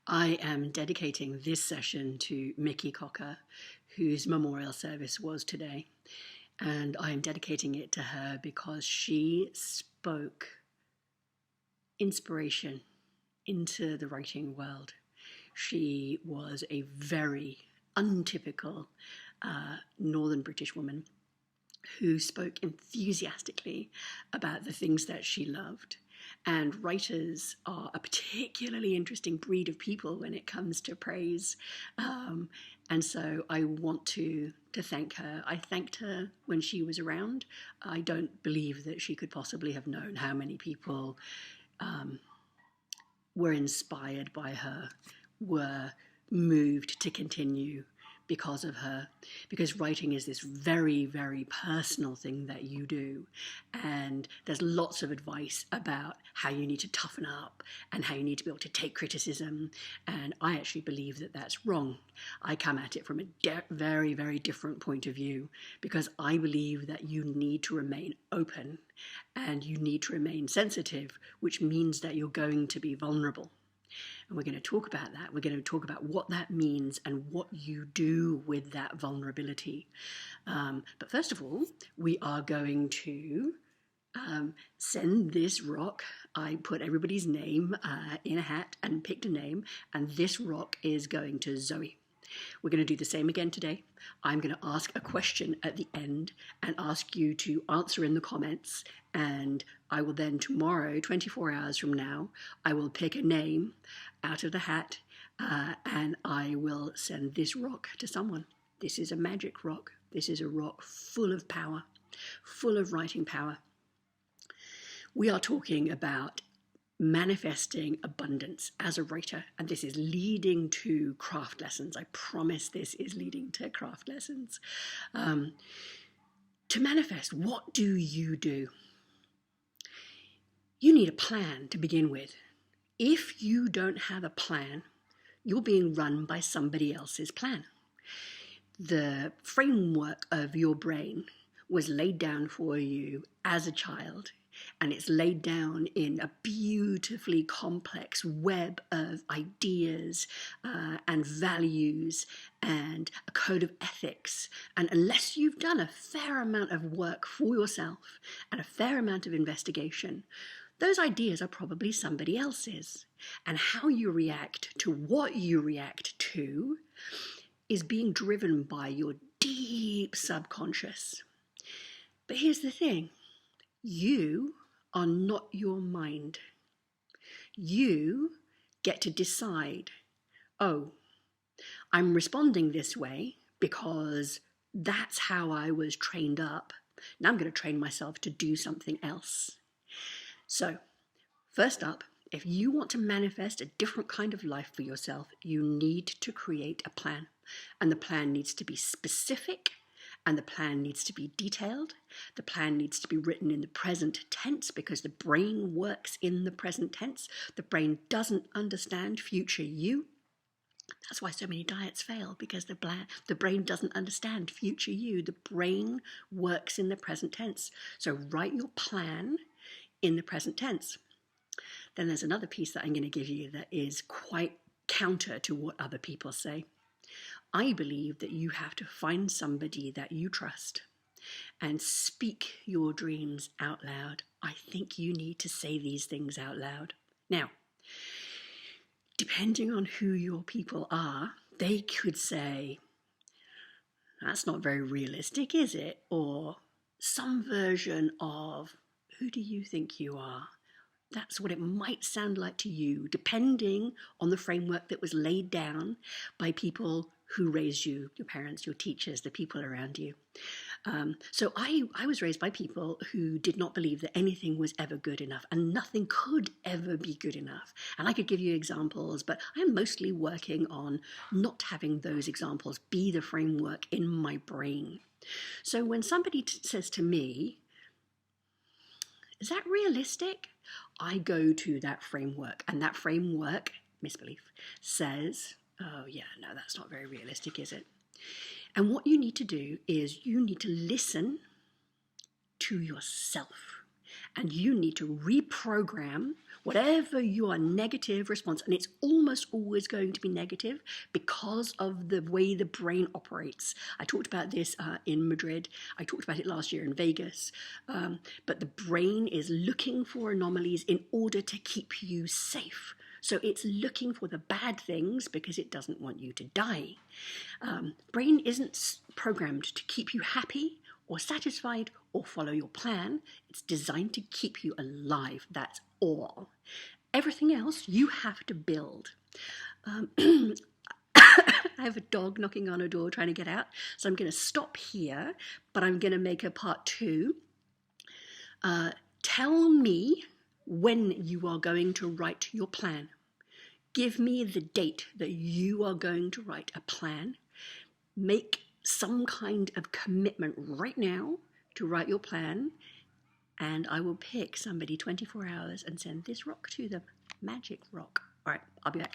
I am dedicating this session to Mickey Cocker, whose memorial service was today. And I am dedicating it to her because she spoke inspiration into the writing world. She was a very untypical Northern British woman who spoke enthusiastically about the things that she loved. And writers are a particularly interesting breed of people when it comes to praise. And so I want to thank her. I thanked her when she was around. I don't believe that she could possibly have known how many people were inspired by her, were moved to continue because of her, because writing is this very, very personal thing that you do. And there's lots of advice about how you need to toughen up and how you need to be able to take criticism. And I actually believe that that's wrong. I come at it from a very, very different point of view, because I believe that you need to remain open and you need to remain sensitive, which means that you're going to be vulnerable. And we're going to talk about that. We're going to talk about what that means and what you do with that vulnerability. But first of all, we are going to send this rock. I put everybody's name in a hat and picked a name, and this rock is going to Zoe. We're going to do the same again today. I'm going to ask a question at the end and ask you to answer in the comments. And I will then tomorrow, 24 hours from now, I will pick a name out of the hat and I will send this rock to someone. This is a magic rock. This is a rock full of power, full of writing power. We are talking about manifesting abundance as a writer, and this is leading to craft lessons. I promise this is leading to craft lessons. To manifest, what do? You need a plan to begin with. If you don't have a plan, you're being run by somebody else's plan. The framework of your brain was laid down for you as a child, and it's laid down in a beautifully complex web of ideas and values and a code of ethics. And unless you've done a fair amount of work for yourself and a fair amount of investigation, those ideas are probably somebody else's. And how you react to what you react to is being driven by your deep subconscious. But here's the thing. You are not your mind. You get to decide, oh, I'm responding this way because that's how I was trained up. Now I'm going to train myself to do something else. So, first up, if you want to manifest a different kind of life for yourself, you need to create a plan. And the plan needs to be specific, and the plan needs to be detailed. The plan needs to be written in the present tense, because the brain works in the present tense. The brain doesn't understand future you. That's why so many diets fail, because the brain doesn't understand future you. The brain works in the present tense. So write your plan in the present tense. Then there's another piece that I'm going to give you that is quite counter to what other people say. I believe that you have to find somebody that you trust and speak your dreams out loud. I think you need to say these things out loud. Now, depending on who your people are, they could say, that's not very realistic, is it? Or some version of, who do you think you are? That's what it might sound like to you, depending on the framework that was laid down by people who raised you, your parents, your teachers, the people around you. So I was raised by people who did not believe that anything was ever good enough, and nothing could ever be good enough. And I could give you examples, but I'm mostly working on not having those examples be the framework in my brain. So when somebody says to me, is that realistic? I go to that framework, and that framework, misbelief, says, oh yeah, no, that's not very realistic, is it? And what you need to do is you need to listen to yourself And you need to reprogram whatever your negative response, and it's almost always going to be negative because of the way the brain operates. I talked about this in Madrid. I talked about it last year in Vegas. But the brain is looking for anomalies in order to keep you safe. So it's looking for the bad things because it doesn't want you to die. Brain isn't programmed to keep you happy or satisfied or follow your plan. It's designed to keep you alive. That's all. Everything else you have to build. I have a dog knocking on a door trying to get out, so I'm going to stop here, but I'm going to make a part 2. Tell me when you are going to write your plan. Give me the date that you are going to write a plan. Make some kind of commitment right now to write your plan, and I will pick somebody 24 hours and send this rock to them. Magic rock. All right, I'll be back.